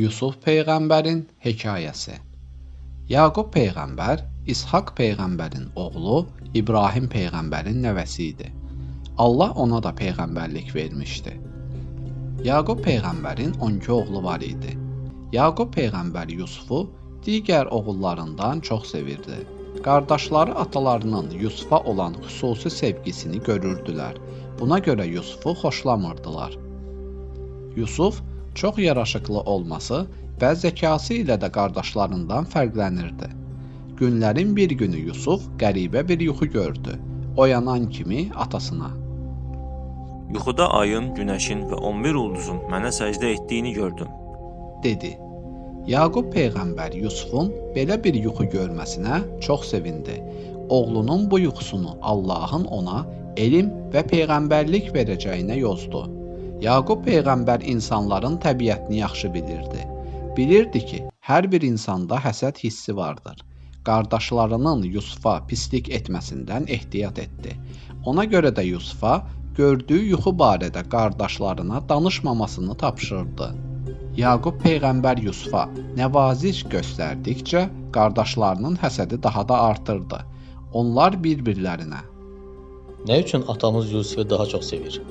Yusuf peyğəmbərin hekayəsi. Yaqub peyğəmbər İshak peyğəmbərin oğlu İbrahim peyğəmbərin nəvəsi idi. Allah ona da peyğəmbərlik vermişdi. Yaqub peyğəmbərin 12 oğlu var idi. Yaqub peyğəmbər Yusufu digər oğullarından çox sevirdi. Qardaşları atalarının Yusufa olan xüsusi sevgisini görürdülər. Buna görə Yusufu xoşlamırdılar. Yusuf çox yaraşıqlı olması və zəkası ilə də qardaşlarından fərqlənirdi. Günlərin bir günü Yusuf qəribə bir yuxu gördü. Oyanan kimi atasına: "Yuxuda ayın, günəşin və 11 ulduzun mənə səcdə etdiyini gördüm," dedi. Yaqub peyğəmbər Yusufun belə bir yuxu görməsinə çox sevindi. Oğlunun bu yuxusunu Allahın ona elm və peyğəmbərlik verəcəyinə yozdu. Yaqub peyğəmbər insanların təbiətini yaxşı bilirdi. Bilirdi ki, hər bir insanda həsəd hissi vardır. Qardaşlarının Yusufa pislik etməsindən ehtiyat etdi. Ona görə də Yusufa gördüyü yuxu barədə qardaşlarına danışmamasını tapşırdı. Yaqub peyğəmbər Yusufa nəvaziş göstərdikcə qardaşlarının həsədi daha da artırdı. Onlar bir-birlərinə: "Nə üçün atamız Yusufu daha çox sevir?"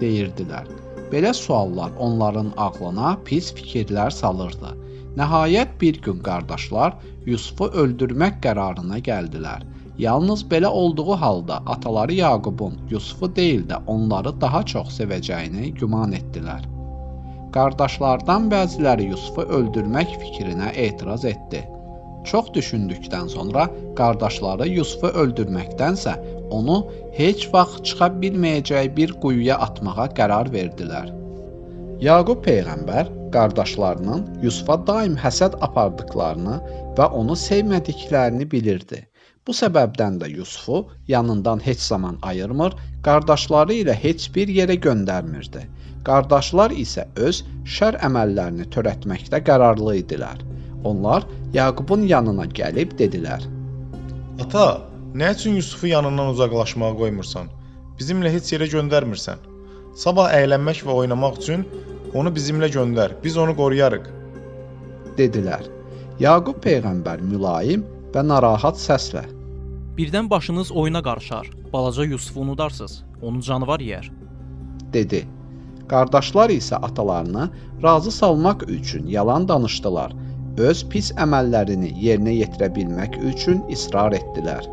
deyirdilər. Belə suallar onların ağlına pis fikirlər salırdı. Nəhayət bir gün qardaşlar Yusufu öldürmək qərarına gəldilər. Yalnız belə olduğu halda ataları Yaqubun Yusufu deyil də onları daha çox sevəcəyini güman etdilər. Qardaşlardan bəziləri Yusufu öldürmək fikrinə etiraz etdi. Çox düşündükdən sonra qardaşları Yusufu öldürməkdənsə onu heç vaxt çıxa bilməyəcəyi bir quyuya atmağa qərar verdilər. Yaqub peyğəmbər qardaşlarının Yusufa daim həsəd apardıqlarını və onu sevmədiklərini bilirdi. Bu səbəbdən də Yusufu yanından heç zaman ayırmır, qardaşları ilə heç bir yerə göndərmirdi. Qardaşlar isə öz şər əməllərini törətməkdə qərarlı idilər. Onlar Yaqubun yanına gəlib dedilər: "Ata, nə üçün Yusufu yanından uzaqlaşmağa qoymursan? Bizimlə heç yerə göndərmirsən. Sabah əylənmək və oynamaq üçün onu bizimlə göndər, biz onu qoruyarıq," dedilər. Yaqub peyğəmbər mülayim və narahat səslə: "Birdən başınız oyuna qarışar, balaca Yusufu unudarsınız, onu canavar yeyər," dedi. Qardaşlar isə atalarını razı salmaq üçün yalan danışdılar. Öz pis əməllərini yerinə yetirə bilmək üçün israr etdilər.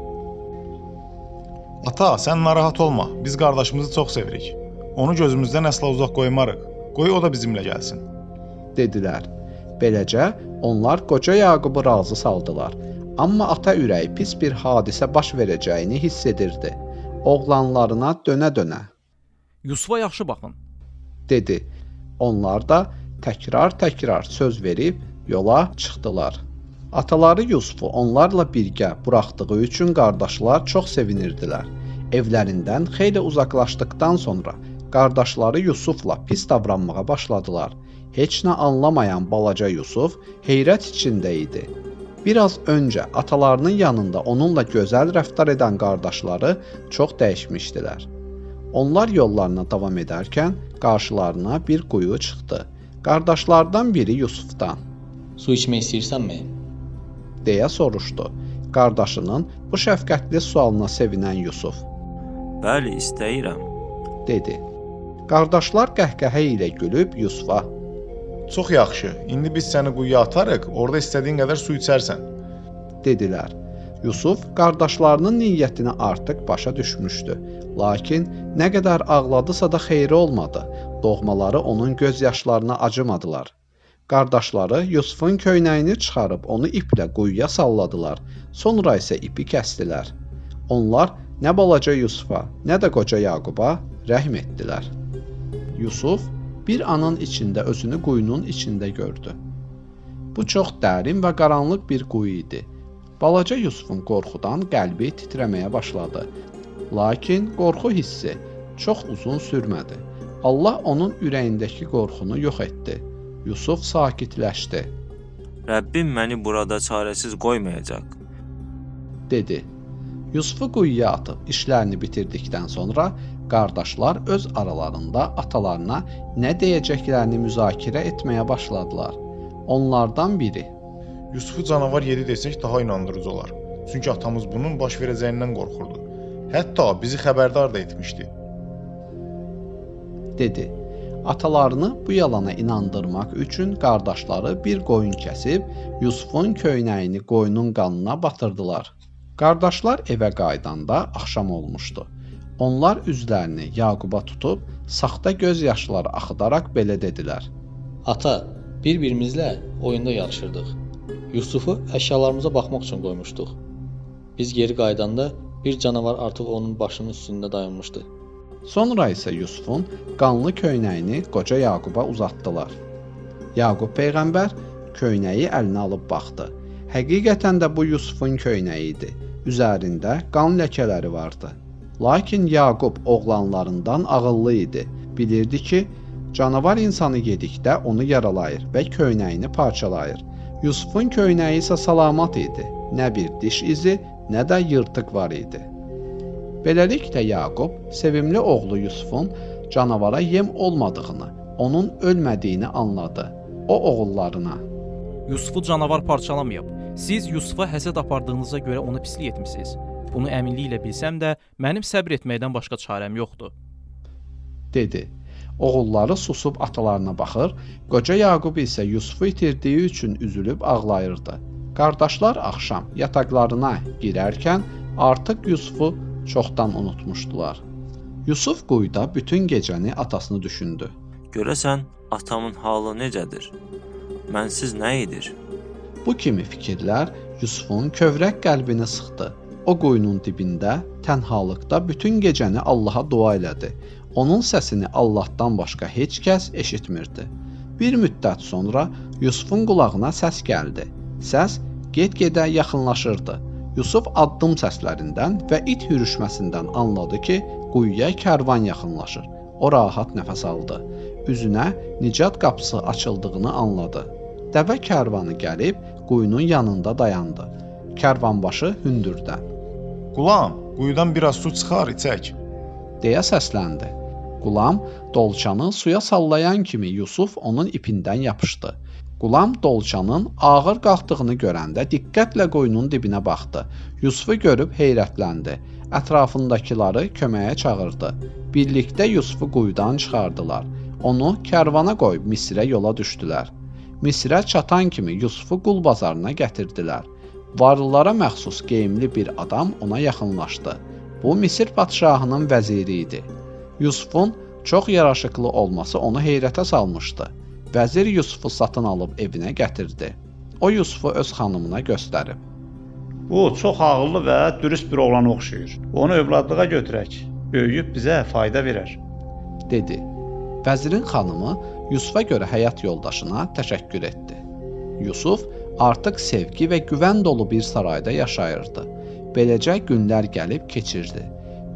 "Ata, sən narahat olma, biz qardaşımızı çox sevirik. Onu gözümüzdən əsla uzaq qoymarıq. Qoy o da bizimlə gəlsin," dedilər. Beləcə onlar qoca Yaqubu razı saldılar. Amma ata ürəyi pis bir hadisə baş verəcəyini hiss edirdi. Oğlanlarına dönə-dönə: "Yusufa yaxşı baxın," dedi. Onlar da təkrar söz verib yola çıxdılar. Ataları Yusufu onlarla birgə buraxdığı üçün qardaşlar çox sevinirdilər. Evlərindən xeyli uzaqlaşdıqdan sonra qardaşları Yusufla pis davranmağa başladılar. Heç nə anlamayan balaca Yusuf heyrət içində idi. Biraz öncə atalarının yanında onunla gözəl rəftar edən qardaşları çox dəyişmişdilər. Onlar yollarına davam edərkən qarşılarına bir quyu çıxdı. Qardaşlardan biri Yusufdan: "Su içmək istəyirsənmi?" deyə soruşdu. Qardaşının bu şəfqətli sualına sevinən Yusuf: "Bəli, istəyirəm," dedi. Qardaşlar qəhqəhə ilə gülüb Yusufa: "Çox yaxşı, indi biz səni quyuya atarıq, orada istədiyin qədər su içərsən," dedilər. Yusuf qardaşlarının niyyətini artıq başa düşmüşdü. Lakin nə qədər ağladısa da xeyri olmadı. Doğmaları onun göz yaşlarına acımadılar. Qardaşları Yusufun köynəyini çıxarıb onu iplə quyuya salladılar. Sonra isə ipi kəsdilər. Onlar nə balaca Yusufa, nə də qoca Yaquba rəhm etdilər. Yusuf bir anın içində özünü quyunun içində gördü. Bu çox dərin və qaranlıq bir quyu idi. Balaca Yusufun qorxudan qəlbi titrəməyə başladı. Lakin qorxu hissi çox uzun sürmədi. Allah onun ürəyindəki qorxunu yox etdi. Yusuf sakitləşdi. "Rəbbim məni burada çarəsiz qoymayacaq," dedi. Yusufu quyuya atıb işlərini bitirdikdən sonra Qardaşlar öz aralarında atalarına nə deyəcəklərini müzakirə etməyə başladılar. Onlardan biri: Yusufu canavar yedi desək daha inandırıcı olar. Çünki atamız bunun baş verəcəyindən qorxurdu. Hətta bizi xəbərdar da etmişdi, dedi. Atalarını bu yalana inandırmaq üçün qardaşları bir qoyun kəsib Yusufun köynəyini qoyunun qanına batırdılar. Qardaşlar evə qayıdanda axşam olmuşdu. Onlar üzlərini Yaquba tutub saxta göz yaşları axıdaraq belə dedilər: Ata, bir-birimizlə oyunda yarışırdıq. Yusufu əşyalarımıza baxmaq üçün qoymuşduq. Biz geri qayıdanda bir canavar artıq onun başının üstündə dayanmışdı. Sonra isə Yusufun qanlı köynəyini qoca Yaquba uzatdılar. Yaqub peyğəmbər köynəyi əlinə alıb baxdı. Həqiqətən də bu Yusufun köynəyi idi. Üzərində qan ləkələri vardı. Lakin Yaqub oğlanlarından ağıllı idi. Bilirdi ki, canavar insanı yedikdə onu yaralayır və köynəyini parçalayır. Yusufun köynəyi isə salamat idi. Nə bir diş izi, nə də yırtıq var idi. Beləliklə Yaqub sevimli oğlu Yusufun canavara yem olmadığını, onun ölmədiyini anladı. O oğullarına: Yusufu canavar parçalamayıb. Siz Yusufa həsəd apardığınıza görə onu pislik etmisiniz. Bunu əminliklə bilsəm də, mənim səbr etməkdən başqa çarəm yoxdur, dedi. Oğulları susub atalarına baxır, qoca Yaqub isə Yusufu itirdiyi üçün üzülüb ağlayırdı. Qardaşlar axşam yataqlarına girərkən artıq Yusufu çoxdan unutmuşdular. Yusuf quyuda bütün gecəni atasını düşündü. Görəsən atamın halı necədir? Mənsiz nə edir? Bu kimi fikirlər Yusufun kövrək qəlbini sıxdı. O quyunun dibində, tənhalıqda bütün gecəni Allaha dua elədi. Onun səsini Allahdan başqa heç kəs eşitmirdi. Bir müddət sonra Yusufun qulağına səs gəldi. Səs get-gedə yaxınlaşırdı. Yusuf addım səslərindən və it hürüşməsindən anladı ki, quyuya kərvan yaxınlaşır. O rahat nəfəs aldı. Üzünə nicat qapısı açıldığını anladı. Dəvə kərvanı gəlib quyunun yanında dayandı. Kərvanbaşı hündürdən: Qulam, quyudan biraz su çıxar, içək, deyə səsləndi. Qulam dolçanı suya sallayan kimi Yusuf onun ipindən yapışdı. Qulam dolçanın ağır qalxdığını görəndə diqqətlə quyunun dibinə baxdı. Yusufu görüb heyrətləndi. Ətrafındakıları köməyə çağırdı. Birlikdə Yusufu quyudan çıxardılar. Onu kərvana qoyub Misrə yola düşdülər. Misrə çatan kimi Yusufu qul bazarına gətirdilər. Varlılara məxsus geyimli bir adam ona yaxınlaşdı. Bu Misir padşahının vəziri idi. Yusufun çox yaraşıqlı olması onu heyrətə salmışdı. Vəzir Yusufu satın alıb evinə gətirdi. O Yusufu öz xanımına göstərib: Bu çox ağıllı və dürüst bir oğlana oxşayır. Onu övladlığa götürək. Böyüyüb bizə fayda verər, dedi. Vəzirin xanımı Yusufa görə həyat yoldaşına təşəkkür etdi. Yusuf artıq sevgi və güvən dolu bir sarayda yaşayırdı. Beləcə günlər gəlib keçirdi.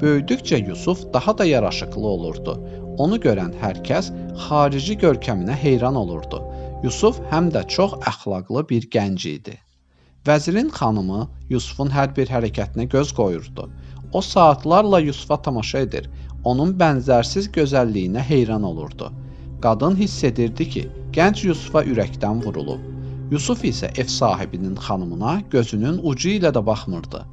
Böyüdükcə Yusuf daha da yaraşıqlı olurdu. Onu görən hər kəs xarici görkəminə heyran olurdu. Yusuf həm də çox əxlaqlı bir gənc idi. Vəzirin xanımı Yusufun hər bir hərəkətinə göz qoyurdu. O saatlarla Yusufa tamaşa edir, onun bənzərsiz gözəlliyinə heyran olurdu. Qadın hiss edirdi ki, gənc Yusufa ürəkdən vurulub. Yusuf isə ev sahibinin xanımına gözünün ucu ilə də baxmırdı.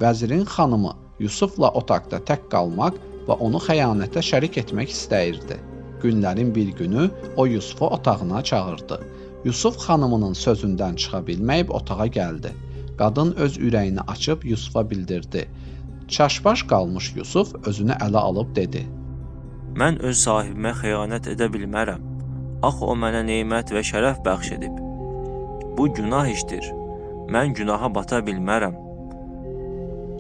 Vəzirin xanımı Yusufla otaqda tək qalmaq və onu xəyanətə şərik etmək istəyirdi. Günlərin bir günü o Yusufu otağına çağırdı. Yusuf xanımının sözündən çıxa bilməyib otağa gəldi. Qadın öz ürəyini açıb Yusufa bildirdi. Çaşbaş qalmış Yusuf özünü ələ alıb dedi: Mən öz sahibimə xəyanət edə bilmərəm. Axı o mənə nemət və şərəf bəxş edib. Bu günah işdir. Mən günaha bata bilmərəm.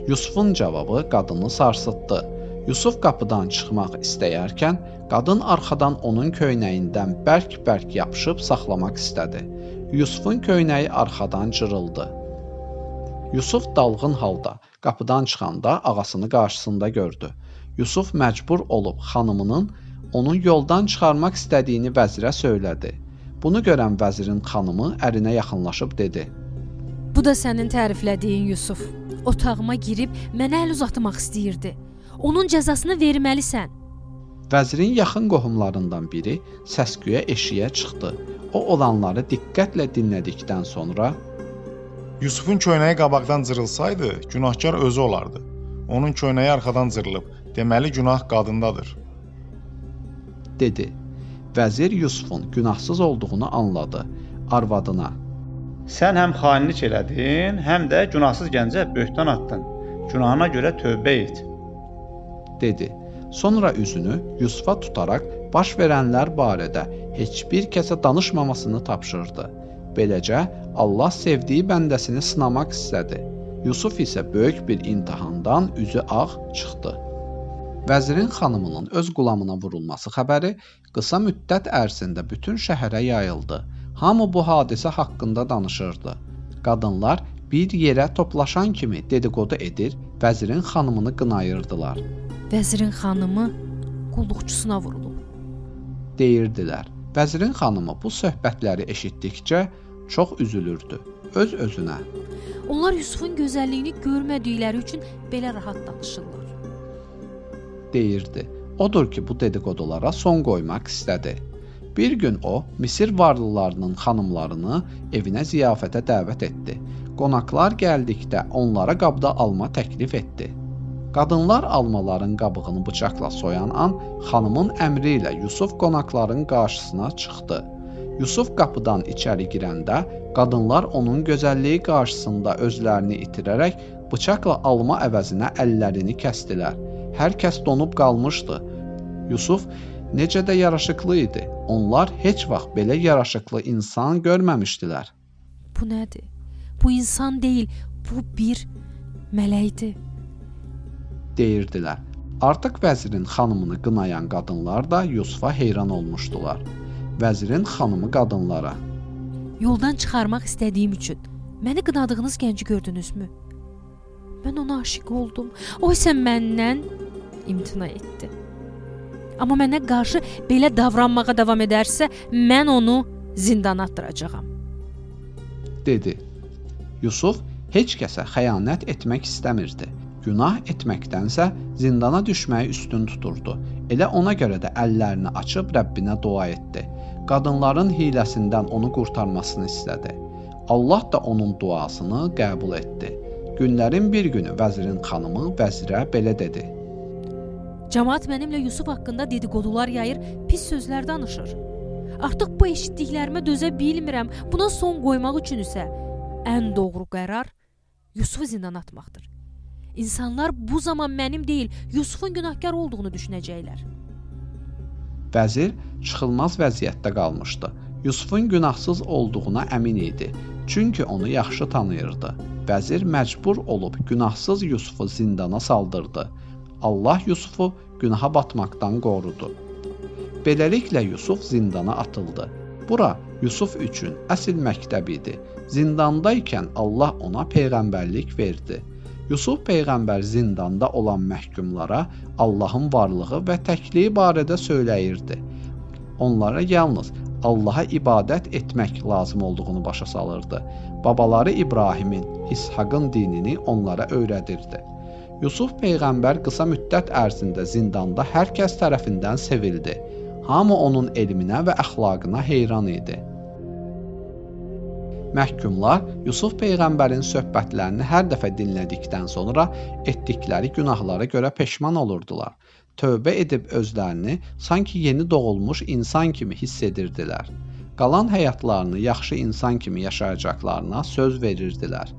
Yusufun cavabı qadını sarsıtdı. Yusuf qapıdan çıxmaq istəyərkən, qadın arxadan onun köynəyindən bərk-bərk yapışıb saxlamaq istədi. Yusufun köynəyi arxadan cırıldı. Yusuf dalğın halda qapıdan çıxanda ağasını qarşısında gördü. Yusuf məcbur olub xanımının onu yoldan çıxarmaq istədiyini vəzirə söylədi. Bunu görən vəzirin xanımı ərinə yaxınlaşıb dedi: Bu da sənin təriflədiyin Yusuf. Otağıma girib mənə əl uzatmaq istəyirdi. Onun cəzasını verməlisən. Vəzirin yaxın qohumlarından biri səs-küyə eşiyə çıxdı. O olanları diqqətlə dinlədikdən sonra Yusufun köynəyi qabaqdan cırılsaydı, günahkar özü olardı. Onun köynəyi arxadan cırılıb. Deməli günah qadındadır, dedi. Vəzir Yusufun günahsız olduğunu anladı. Arvadına: Sən həm xainlik elədin, həm də günahsız gəncə böhtan atdın. Günahına görə tövbə et, dedi. Sonra üzünü Yusufa tutaraq baş verənlər barədə heç bir kəsə danışmamasını tapşırdı. Beləcə Allah sevdiyi bəndəsini sınamaq istədi. Yusuf isə böyük bir imtahandan üzü ağ çıxdı. Vəzirin xanımının öz qulamına vurulması xəbəri qısa müddət ərzində bütün şəhərə yayıldı. Hamı bu hadisə haqqında danışırdı. Qadınlar bir yerə toplaşan kimi dedikodu edir, vəzirin xanımını qınayırdılar. Vəzirin xanımı qulluqçusuna vurulub. Deyirdilər. Vəzirin xanımı bu söhbətləri eşitdikcə çox üzülürdü. Öz-özünə: Onlar Yusufun gözəlliyini görmədikləri üçün belə rahat danışırlar, deyirdi. Odur ki, bu dedikodulara son qoymaq istədi. Bir gün o, Misir varlılarının xanımlarını evinə ziyafətə dəvət etdi. Qonaqlar gəldikdə onlara qabda alma təklif etdi. Qadınlar almaların qabığını bıçaqla soyan an, xanımın əmri ilə Yusuf qonaqların qarşısına çıxdı. Yusuf qapıdan içəri girəndə, qadınlar onun gözəlliyi qarşısında özlərini itirərək bıçaqla alma əvəzinə əllərini kəsdilər. Hər kəs donub qalmışdı. Yusuf necə də yaraşıqlı idi. Onlar heç vaxt belə yaraşıqlı insan görməmişdilər. Bu nədir? Bu insan deyil, bu bir mələkdir, deyirdilər. Artıq vəzirin xanımını qınayan qadınlar da Yusufa heyran olmuşdular. Vəzirin xanımı qadınlara: Yoldan çıxarmaq istədiyim üçün məni qınadığınız gənci gördünüzmü? Mən ona aşiq oldum. O isə məndən imtina etdi. Amma mənə qarşı belə davranmağa davam edərsə, mən onu zindana atdıracağam, dedi. Yusuf heç kəsə xəyanət etmək istəmirdi. Günah etməkdənsə zindana düşməyi üstün tuturdu. Elə ona görə də əllərini açıb Rəbbinə dua etdi. Qadınların hiləsindən onu qurtarmasını istədi. Allah da onun duasını qəbul etdi. Günlərin bir günü vəzirin xanımı vəzirə belə dedi: Cəmaət mənimlə Yusuf haqqında dedikodular yayır, pis sözlər danışır. Artıq bu eşitdiklərimə dözə bilmirəm. Buna son qoymaq üçün isə ən doğru qərar Yusufu zindana atmaqdır. İnsanlar bu zaman mənim deyil, Yusufun günahkar olduğunu düşünəcəklər. Vəzir çıxılmaz vəziyyətdə qalmışdı. Yusufun günahsız olduğuna əmin idi, çünki onu yaxşı tanıyırdı. Vəzir məcbur olub günahsız Yusufu zindana saldırdı. Allah Yusufu günaha batmaqdan qorudu. Beləliklə Yusuf zindana atıldı. Bura Yusuf üçün əsl məktəb idi. Zindandaykən Allah ona peyğəmbərlik verdi. Yusuf peyğəmbər zindanda olan məhkumlara Allahın varlığı və təkliyi barədə söyləyirdi. Onlara yalnız Allaha ibadət etmək lazım olduğunu başa salırdı. Babaları İbrahimin, İshaqın dinini onlara öyrədirdi. Yusuf peyğəmbər qısa müddət ərzində zindanda hər kəs tərəfindən sevildi. Hamı onun elminə və əxlaqına heyran idi. Məhkumlar Yusuf peyğəmbərin söhbətlərini hər dəfə dinlədikdən sonra etdikləri günahlara görə peşman olurdular. Tövbə edib özlərini sanki yeni doğulmuş insan kimi hiss edirdilər. Qalan həyatlarını yaxşı insan kimi yaşayacaqlarına söz verirdilər.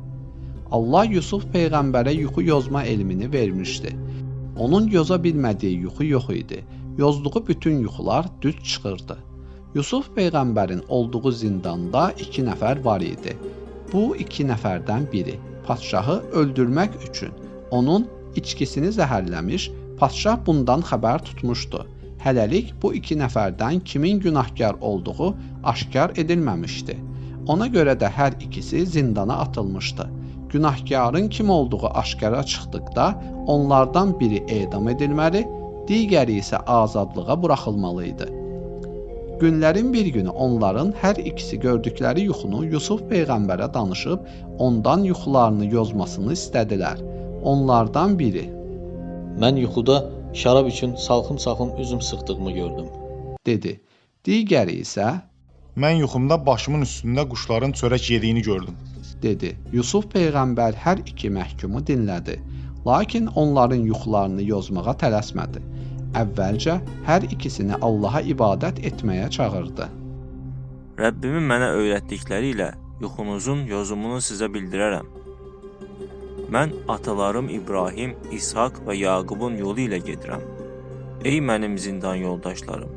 Allah Yusuf peyğəmbərə yuxu yozma elmini vermişdi. Onun yoza bilmədiyi yuxu yox idi. Yozduğu bütün yuxular düz çıxırdı. Yusuf peyğəmbərin olduğu zindanda 2 nəfər var idi. Bu 2 nəfərdən biri padşahı öldürmək üçün onun içkisini zəhərləmiş, padşah bundan xəbər tutmuşdu. Hələlik bu 2 nəfərdən kimin günahkar olduğu aşkar edilməmişdi. Ona görə də hər ikisi zindana atılmışdı. Günahkarın kim olduğu aşkara çıxdıqda onlardan biri edam edilməli, digəri isə azadlığa buraxılmalı idi. Günlərin bir günü onların hər ikisi gördükləri yuxunu Yusuf peyğəmbərə danışıb ondan yuxularını yozmasını istədilər. Onlardan biri: Mən yuxuda şərab üçün salxım-salxım üzüm sıxdığımı gördüm. dedi. Digəri isə Mən yuxumda başımın üstündə quşların çörək yediyini gördüm. dedi. Yusuf peyğəmbər hər iki məhkumu dinlədi. Lakin onların yuxularını yozmağa tələsmədi. Əvvəlcə hər ikisini Allaha ibadət etməyə çağırdı. Rəbbimin mənə öyrətdikləri ilə yuxunuzun yozumunu sizə bildirərəm. Mən atalarım İbrahim, İshak və Yaqubun yolu ilə gedirəm. Ey mənim zindan yoldaşlarım!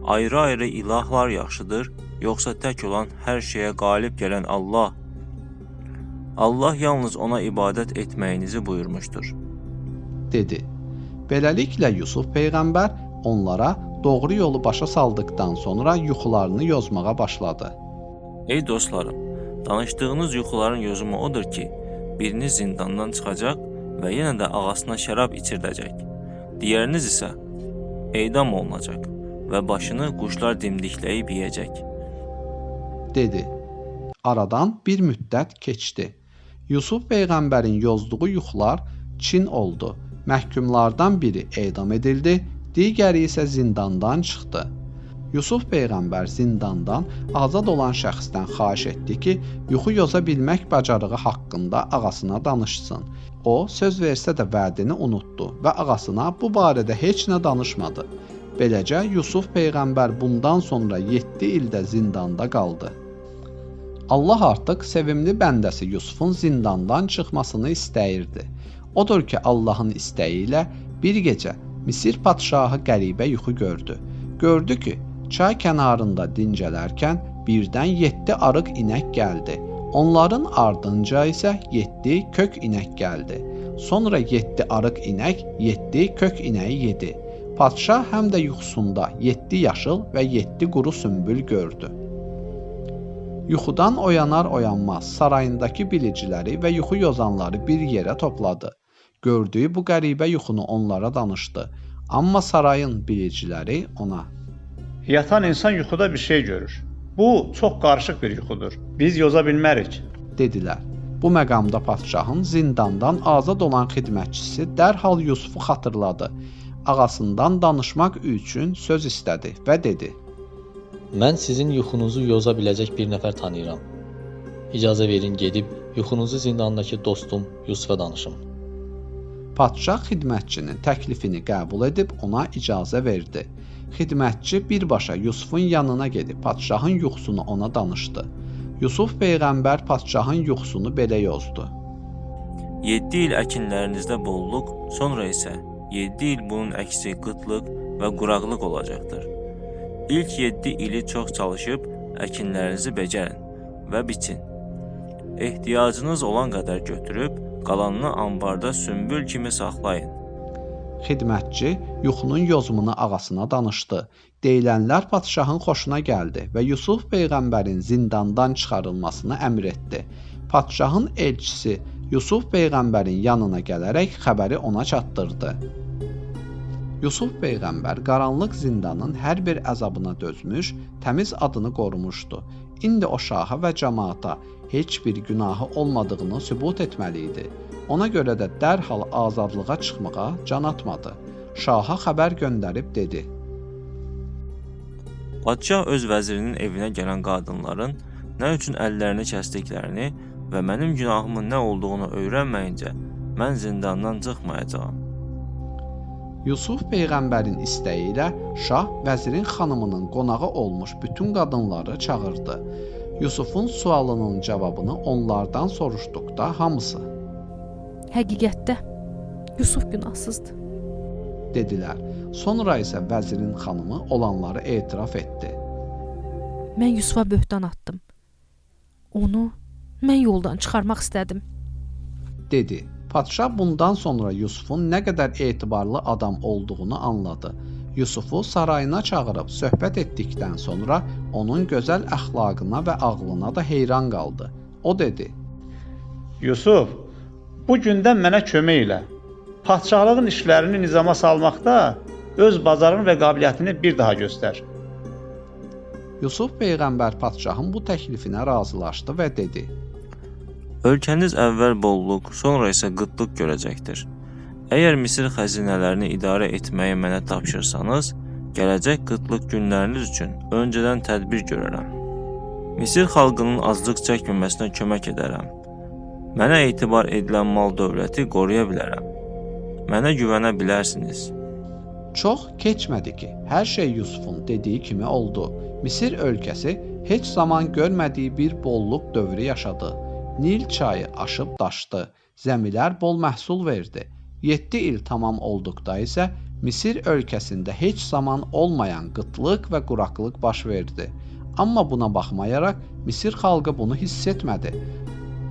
Ayrı-ayrı ilahlar yaxşıdır, yoxsa tək olan hər şeyə qalib gələn Allah? Allah yalnız ona ibadət etməyinizi buyurmuşdur. dedi. Beləliklə Yusuf peyğəmbər onlara doğru yolu başa saldıqdan sonra yuxularını yozmağa başladı. Ey dostlarım, danışdığınız yuxuların yozumu odur ki, biriniz zindandan çıxacaq və yenə də ağasına şərab içirdəcək. Digəriniz isə edam olunacaq və başını quşlar dimdikləyib yeyəcək. dedi. Aradan bir müddət keçdi. Yusuf peyğəmbərin yozduğu yuxular Çin oldu. Məhkumlardan biri edam edildi, digəri isə zindandan çıxdı. Yusuf peyğəmbər zindandan azad olan şəxsdən xahiş etdi ki, yuxu yoza bilmək bacarığı haqqında ağasına danışsın. O, söz versə də vədini unutdu və ağasına bu barədə heç nə danışmadı. Beləcə, Yusuf peyğəmbər bundan sonra 7 ildə zindanda qaldı. Allah artıq sevimli bəndəsi Yusufun zindandan çıxmasını istəyirdi. Odur ki, Allahın istəyi ilə bir gecə Misir padşahı qəribə yuxu gördü. Gördü ki, çay kənarında dincələrkən birdən 7 arıq inək gəldi. Onların ardınca isə 7 kök inək gəldi. Sonra 7 arıq inək 7 kök inəyi yedi. Padşah həm də yuxusunda 7 yaşıl və 7 quru sümbül gördü. Yuxudan oyanar-oyanmaz sarayındakı biliciləri və yuxu yozanları bir yerə topladı. Gördüyü bu qəribə yuxunu onlara danışdı. Amma sarayın biliciləri ona Yatan insan yuxuda bir şey görür. Bu çox qarışıq bir yuxudur. Biz yoza bilmərik. dedilər. Bu məqamda padşahın zindandan azad olan xidmətçisi dərhal Yusufu xatırladı. Ağasından danışmaq üçün söz istədi və dedi. Mən sizin yuxunuzu yoza biləcək bir nəfər tanıyıram. İcazə verin gedib yuxunuzu zindandakı dostum Yusufa danışım. Padşah xidmətçinin təklifini qəbul edib ona icazə verdi. Xidmətçi birbaşa Yusufun yanına gedib padşahın yuxusunu ona danışdı. Yusuf peyğəmbər padşahın yuxusunu belə yozdu. 7 il əkinlərinizdə bolluq, sonra isə 7 il bunun əksi qıtlıq və quraqlıq olacaqdır. İlk 7 ili çox çalışıb əkinlərinizi becərin və biçin. Ehtiyacınız olan qədər götürüb, qalanını ambarda sümbül kimi saxlayın. Xidmətçi yuxunun yozumunu ağasına danışdı. Deyilənlər padşahın xoşuna gəldi və Yusuf peyğəmbərin zindandan çıxarılmasını əmr etdi. Padşahın elçisi Yusuf peyğəmbərin yanına gələrək xəbəri ona çatdırdı. Yusuf peyğəmbər qaranlıq zindanın hər bir əzabına dözmüş, təmiz adını qorumuşdu. İndi o şaha və cəmaata heç bir günahı olmadığını sübut etməli idi. Ona görə də dərhal azadlığa çıxmağa can atmadı. Şaha xəbər göndərib dedi. Padşah öz vəzirinin evinə gələn qadınların nə üçün əllərini kəsdiklərini və mənim günahımın nə olduğunu öyrənməyincə mən zindandan çıxmayacağam. Yusuf peyğəmbərin istəyi ilə şah vəzirin xanımının qonağı olmuş bütün qadınları çağırdı. Yusufun sualının cavabını onlardan soruşduqda hamısı Həqiqətdə Yusuf günahsızdır, dedilər. Sonra isə vəzirin xanımı olanları etiraf etdi. Mən Yusufa böhtan atdım. Onu mən yoldan çıxarmaq istədim. dedi. Padşah bundan sonra Yusufun nə qədər etibarlı adam olduğunu anladı. Yusufu sarayına çağırıb söhbət etdikdən sonra onun gözəl əxlaqına və ağlına da heyran qaldı. O dedi. Yusuf, bu gündən mənə kömək elə. Padşahlığın işlərini nizama salmaqda öz bacarığını və qabiliyyətini bir daha göstər. Yusuf peyğəmbər padşahın bu təklifinə razılaşdı və dedi. Ölkəniz əvvəl bolluq, sonra isə qıtlıq görəcəkdir. Əgər Misir xəzinələrini idarə etməyi mənə tapşırsanız, gələcək qıtlıq günləriniz üçün öncədən tədbir görərəm. Misir xalqının aclıq çəkməməsinə kömək edərəm. Mənə etibar edilən mal dövləti qoruya bilərəm. Mənə güvənə bilərsiniz. Çox keçmədi ki, hər şey Yusufun dediyi kimi oldu. Misir ölkəsi heç zaman görmədiyi bir bolluq dövrü yaşadı. Nil çayı aşıb daşdı, zəmilər bol məhsul verdi. 7 il tamam olduqda isə Misir ölkəsində heç zaman olmayan qıtlıq və quraqlıq baş verdi. Amma buna baxmayaraq Misir xalqı bunu hiss etmədi.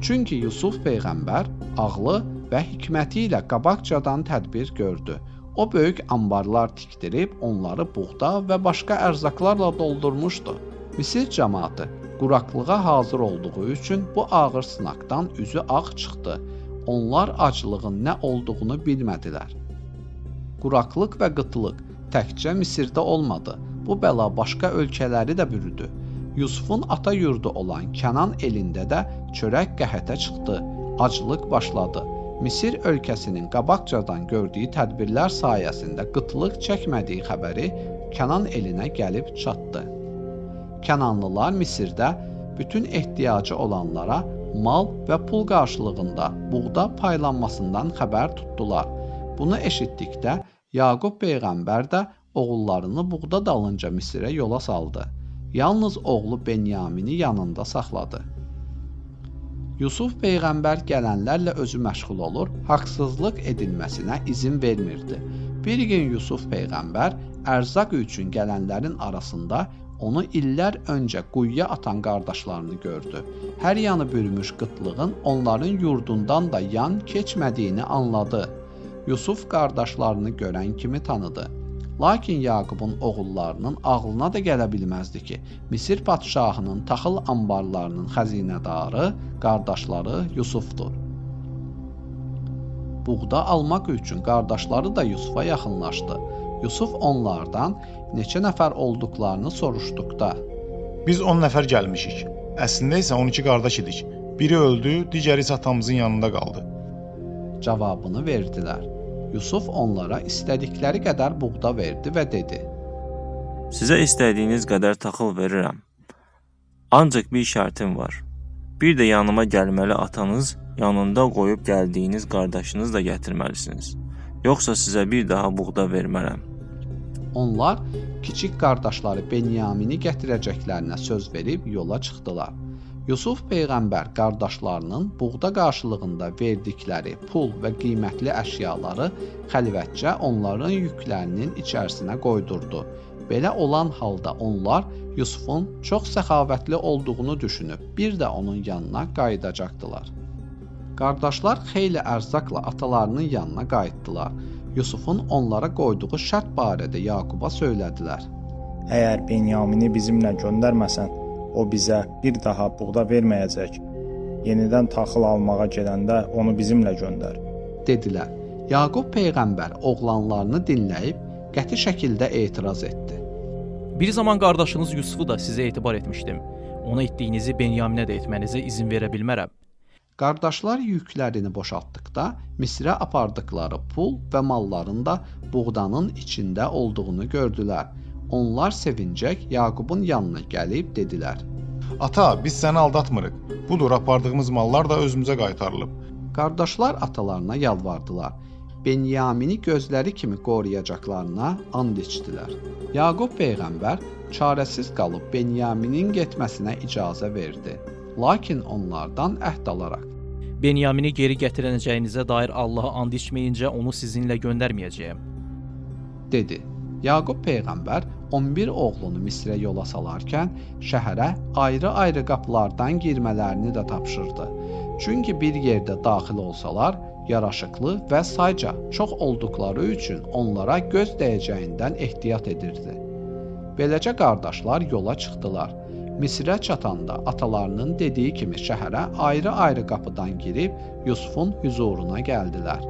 Çünki Yusuf peyğəmbər ağlı və hikməti ilə qabaqcadan tədbir gördü. O böyük anbarlar tikdirib onları buğda və başqa ərzaqlarla doldurmuşdu. Misir cəmaatı quraqlığa hazır olduğu üçün bu ağır sınaqdan üzü ağ çıxdı. Onlar aclığın nə olduğunu bilmədilər. Quraqlıq və qıtlıq təkcə Misirdə olmadı. Bu bəla başqa ölkələri də bürüdü. Yusufun ata yurdu olan Kənan elində də çörək qəhətə çıxdı. Aclıq başladı. Misir ölkəsinin qabaqcadan gördüyü tədbirlər sayəsində qıtlıq çəkmədiyi xəbəri Kənan elinə gəlib çatdı. Kənanlılar Misirdə bütün ehtiyacı olanlara mal və pul qarşılığında buğda paylanmasından xəbər tutdular. Bunu eşitdikdə Yaqub peyğəmbər də oğullarını buğda dalınca Misirə yola saldı. Yalnız oğlu Benyamini yanında saxladı. Yusuf peyğəmbər gələnlərlə özü məşğul olur, haqsızlıq edilməsinə izin vermirdi. Bir gün Yusuf peyğəmbər ərzaq üçün gələnlərin arasında onu illər öncə quyuya atan qardaşlarını gördü. Hər yanı bürümüş qıtlığın onların yurdundan da yan keçmədiyini anladı. Yusuf qardaşlarını görən kimi tanıdı. Lakin Yaqubun oğullarının ağlına da gələ bilməzdi ki, Misir padşahının taxıl anbarlarının xəzinədarı, qardaşları Yusufdur. Buğda almaq üçün qardaşları da Yusufa yaxınlaşdı. Yusuf onlardan neçə nəfər olduqlarını soruşduqda, Biz 10 nəfər gəlmişik. Əslində isə 12 qardaş idik. Biri öldü, digəri isə atamızın yanında qaldı. Cavabını verdilər. Yusuf onlara istədikləri qədər buğda verdi və dedi, Sizə istədiyiniz qədər taxıl verirəm. Ancaq bir şərtim var. Bir də yanıma gəlməli atanız, yanında qoyub gəldiyiniz qardaşınız da gətirməlisiniz. Yoxsa sizə bir daha buğda vermərəm. Onlar kiçik qardaşları Benyamini gətirəcəklərinə söz verib yola çıxdılar. Yusuf peyğəmbər qardaşlarının buğda qarşılığında verdikləri pul və qiymətli əşyaları xəlvətcə onların yüklərinin içərisinə qoydurdu. Belə olan halda onlar Yusufun çox səxavətli olduğunu düşünüb bir də onun yanına qayıdacaqdılar. Qardaşlar xeyli ərzaqla atalarının yanına qayıtdılar. Yusufun onlara qoyduğu şərt barədə Yaquba söylədilər. Əgər Benyamini bizimlə göndərməsən, o bizə bir daha buğda verməyəcək. Yenidən taxıl almağa gedəndə onu bizimlə göndər. Dedilər. Yaqub peyğəmbər oğlanlarını dinləyib qəti şəkildə etiraz etdi. Bir zaman qardaşınız Yusufu da sizə etibar etmişdim. Ona etdiyinizi Benyaminə də etmənizə izin verə bilmərəm. Qardaşlar yüklərini boşaltdıqda Misrə apardıqları pul və malların da buğdanın içində olduğunu gördülər. Onlar sevincək Yaqubun yanına gəlib dedilər. Ata, biz səni aldatmırıq. Budur, apardığımız mallar da özümüzə qaytarılıb. Qardaşlar atalarına yalvardılar. Benyamini gözləri kimi qoruyacaqlarına and içdilər. Yaqub peyğəmbər çarəsiz qalıb Benyaminin getməsinə icazə verdi. Lakin onlardan əhd alaraq, Benyamini geri gətirəcəyinizə dair Allaha and içməyincə onu sizinlə göndərməyəcəyəm, dedi. Yaqub peyğəmbər 11 oğlunu Misrə yola salarkən şəhərə ayrı-ayrı qapılardan girmələrini də tapşırdı. Çünki bir yerdə daxil olsalar, yaraşıqlı və sayca çox olduqları üçün onlara göz dəyəcəyindən ehtiyat edirdi. Beləcə qardaşlar yola çıxdılar. Misrə çatanda atalarının dediyi kimi şəhərə ayrı-ayrı qapıdan girib Yusufun hüzuruna gəldilər.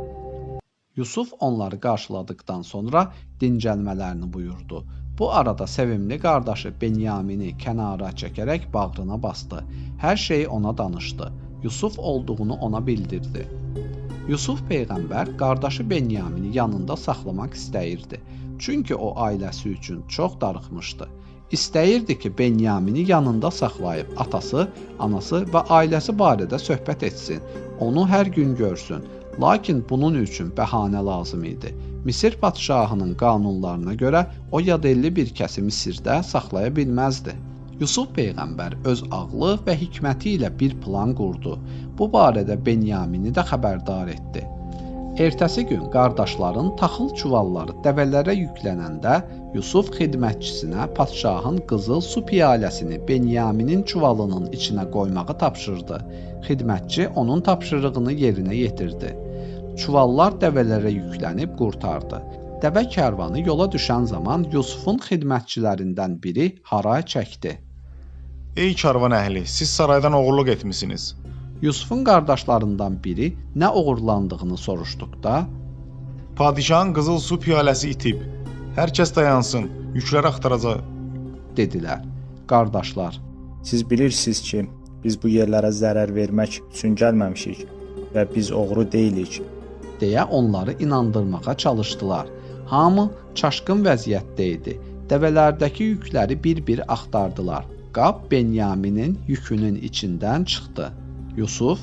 Yusuf onları qarşıladıqdan sonra dincəlmələrini buyurdu. Bu arada sevimli qardaşı Benyamini kənara çəkərək bağrına bastı. Hər şeyi ona danışdı. Yusuf olduğunu ona bildirdi. Yusuf peyğəmbər qardaşı Benyamini yanında saxlamaq istəyirdi. Çünki o ailəsi üçün çox darıxmışdı. İstəyirdi ki, Benyamini yanında saxlayıb atası, anası və ailəsi barədə söhbət etsin, onu hər gün görsün. Lakin bunun üçün bəhanə lazım idi. Misir padşahının qanunlarına görə o yadelli bir kəsi Misirdə saxlaya bilməzdi. Yusuf peyğəmbər öz ağlı və hikməti ilə bir plan qurdu. Bu barədə Benyamini də xəbərdar etdi. Ertəsi gün qardaşların taxıl çuvalları dəvələrə yüklənəndə Yusuf xidmətçisinə padşahın qızıl su piyaləsini Benyaminin çuvalının içinə qoymağı tapşırdı. Xidmətçi onun tapşırığını yerinə yetirdi. Çuvallar dəvələrə yüklənib qurtardı. Dəvə kərvanı yola düşən zaman Yusufun xidmətçilərindən biri haray çəkdi. Ey karvan əhli, siz saraydan oğurluq etmisiniz. Yusufun qardaşlarından biri nə oğurlandığını soruşduqda, Padişahın qızıl su piyaləsi itib. Hər kəs dayansın, yükləri axtaracaq, dedilər. Qardaşlar, Siz bilirsiniz ki, biz bu yerlərə zərər vermək üçün gəlməmişik və biz oğru deyilik. deyə onları inandırmağa çalışdılar. Hamı çaşqın vəziyyətdə idi. Dəvələrdəki yükləri bir-bir axtardılar. Qab Benyaminin yükünün içindən çıxdı. Yusuf,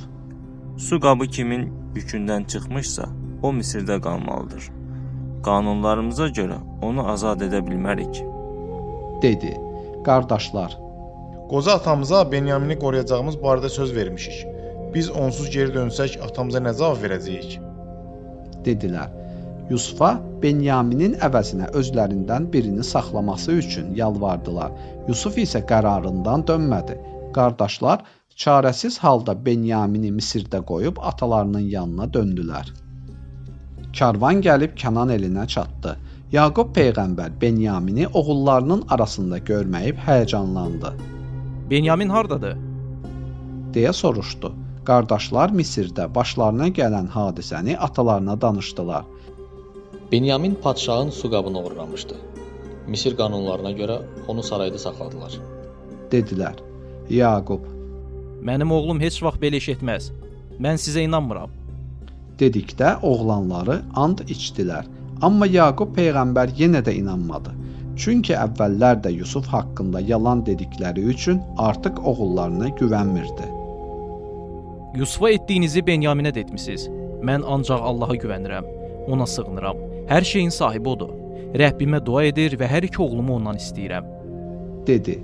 Su qabı kimin yükündən çıxmışsa, o Misirdə qalmalıdır. Qanunlarımıza görə onu azad edə bilmərik. dedi. Qardaşlar, Qoca atamıza Benyamini qoruyacağımız barədə söz vermişik. Biz onsuz geri dönsək atamıza nə cavab verəcəyik? dedilər. Yusufa Benyaminin əvəzinə özlərindən birini saxlaması üçün yalvardılar. Yusuf isə qərarından dönmədi. Qardaşlar çarəsiz halda Benyamini Misirdə qoyub atalarının yanına döndülər. Karvan gəlib Kənan elinə çatdı. Yaqub peyğəmbər Benyamini oğullarının arasında görməyib həyəcanlandı. Benyamin hardadır? deyə soruşdu. Qardaşlar Misirdə başlarına gələn hadisəni atalarına danışdılar. Benyamin padşahın su qabını oğurlamışdı. Misir qanunlarına görə onu sarayda saxladılar. Dedilər. Yaqub Mənim oğlum heç vaxt belə iş etməz. Mən sizə inanmıram. dedikdə oğlanları and içdilər. Amma Yaqub peyğəmbər yenə də inanmadı. Çünki əvvəllər də Yusuf haqqında yalan dedikləri üçün artıq oğullarına güvənmirdi. Yusufa etdiyinizi Benyaminə də etmisiniz. Mən ancaq Allaha güvənirəm. Ona sığınıram. Hər şeyin sahibi odur. Rəbbimə dua edir və hər iki oğlumu ondan istəyirəm. dedi.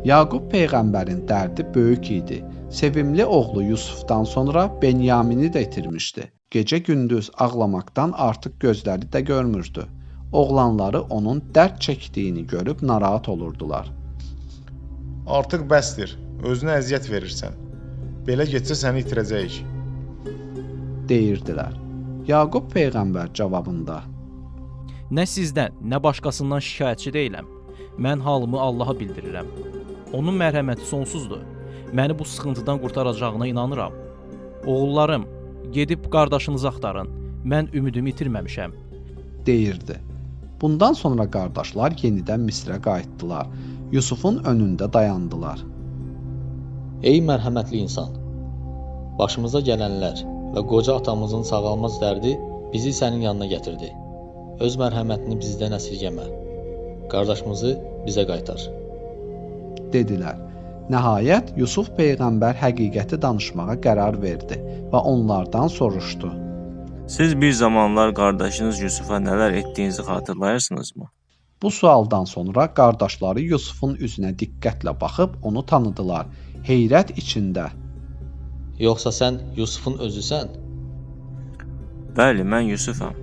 Yaqub peyğəmbərin dərdi böyük idi. Sevimli oğlu Yusufdan sonra Benyamini də itirmişdi. Gecə-gündüz ağlamaqdan artıq gözləri də görmürdü. Oğlanları onun dərd çəkdiyini görüb narahat olurdular. Artıq bəsdir, özünə əziyyət verirsən. Belə getsə səni itirəcəyik. deyirdilər. Yaqub peyğəmbər cavabında, Nə sizdən, nə başqasından şikayətçi deyiləm. Mən halımı Allaha bildirirəm. Onun mərhəməti sonsuzdur. Məni bu sıxıntıdan qurtaracağına inanıram. Oğullarım, gedib qardaşınızı axtarın. Mən ümidimi itirməmişəm. deyirdi. Bundan sonra qardaşlar yenidən Misrə qayıtdılar. Yusufun önündə dayandılar. Ey mərhəmətli insan! Başımıza gələnlər və qoca atamızın sağalmaz dərdi bizi sənin yanına gətirdi. Öz mərhəmətini bizdən əsirgəmə. Qardaşımızı bizə qaytar. dedilər. Nəhayət Yusuf peyğəmbər həqiqəti danışmağa qərar verdi və onlardan soruşdu. Siz bir zamanlar qardaşınız Yusufa nələr etdiyinizi xatırlayırsınızmı? Bu sualdan sonra qardaşları Yusufun üzünə diqqətlə baxıb onu tanıdılar. Heyrət içində. Yoxsa sən Yusufun özüsən? Bəli, mən Yusufam.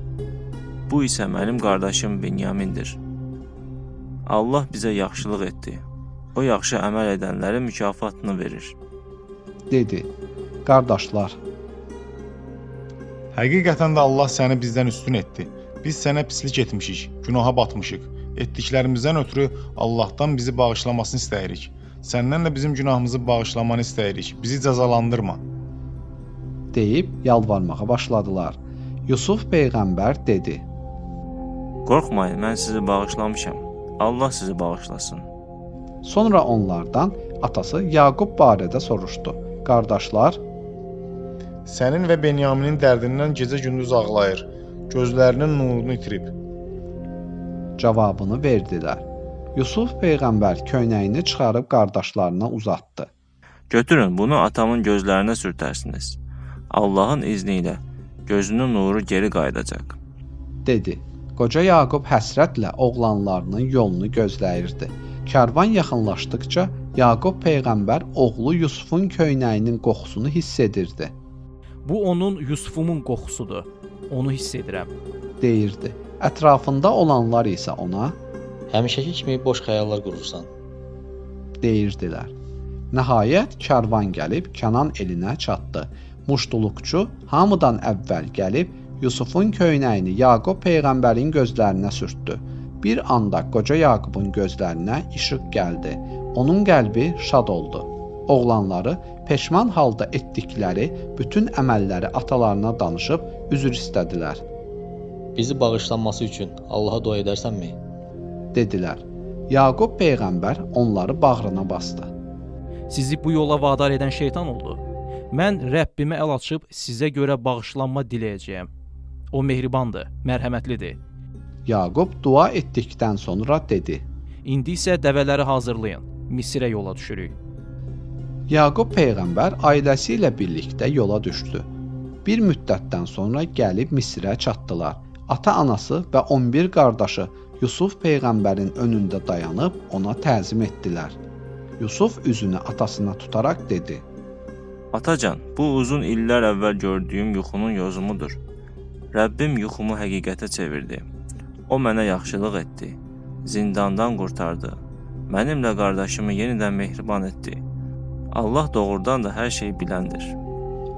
Bu isə mənim qardaşım Benyamindir. Allah bizə yaxşılıq etdi. O yaxşı əməl edənlərin mükafatını verir. dedi. Qardaşlar, Həqiqətən də Allah səni bizdən üstün etdi. Biz sənə pislik etmişik, günaha batmışıq. Etdiklərimizdən ötürü Allahdan bizi bağışlamasını istəyirik. Səndən də bizim günahımızı bağışlamanı istəyirik. Bizi cəzalandırma. deyib yalvarmağa başladılar. Yusuf peyğəmbər dedi. Qorxmayın, mən sizi bağışlamışam. Allah sizi bağışlasın. Sonra onlardan atası Yaqub barədə soruşdu. Qardaşlar, Sənin və Benyaminin dərdindən gecə-gündüz ağlayır. Gözlərinin nurunu itirib. Cavabını verdilər. Yusuf peyğəmbər köynəyini çıxarıb qardaşlarına uzatdı. Götürün, bunu atamın gözlərinə sürtərsiniz. Allahın izni ilə gözünün nuru geri qayıdacaq, dedi. Qoca Yaqub həsrətlə oğlanlarının yolunu gözləyirdi. Kərvan yaxınlaşdıqca Yaqub peyğəmbər oğlu Yusufun köynəyinin qoxusunu hiss edirdi. Bu onun Yusufumun qoxusudur. Onu hiss edirəm, deyirdi. Ətrafında olanlar isə ona Həmişəki kimi boş xəyallar qurursan. deyirdilər. Nəhayət kərvan gəlib Kənan elinə çatdı. Muştuluqçu hamıdan əvvəl gəlib Yusufun köynəyini Yaqub peyğəmbərin gözlərinə sürtdü. Bir anda qoca Yaqubun gözlərinə işıq gəldi. Onun qəlbi şad oldu. Oğlanları peşman halda etdikləri bütün əməlləri atalarına danışıb üzr istədilər. Bizi bağışlanması üçün Allaha dua edərsənmi? Dedilər. Yaqub peyğəmbər onları bağrına bastı. sizi bu yola vadar edən şeytan oldu. Mən Rəbbimə əl açıb sizə görə bağışlanma diləyəcəyəm. O mehribandır, mərhəmətlidir. Yaqub dua etdikdən sonra dedi. İndi isə dəvələri hazırlayın. Misirə yola düşürük. Yaqub peyğəmbər ailəsi ilə birlikdə yola düşdü. Bir müddətdən sonra gəlib Misirə çatdılar. Ata-anası və 11 qardaşı Yusuf peyğəmbərin önündə dayanıb ona təzim etdilər. Yusuf üzünü atasına tutaraq dedi. Atacan, bu uzun illər əvvəl gördüyüm yuxunun yozumudur. Rəbbim yuxumu həqiqətə çevirdi. O mənə yaxşılıq etdi. Zindandan qurtardı. Mənimlə qardaşımı yenidən mehriban etdi. Allah doğrudan da hər şeyi biləndir.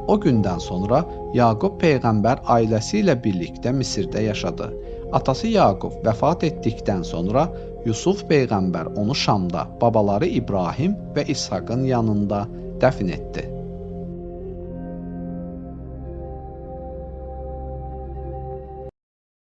O gündən sonra Yaqub peyğəmbər ailəsi ilə birlikdə Misirdə yaşadı. Atası Yaqub vəfat etdikdən sonra Yusuf peyğəmbər onu Şamda babaları İbrahim və İshaqın yanında dəfn etdi.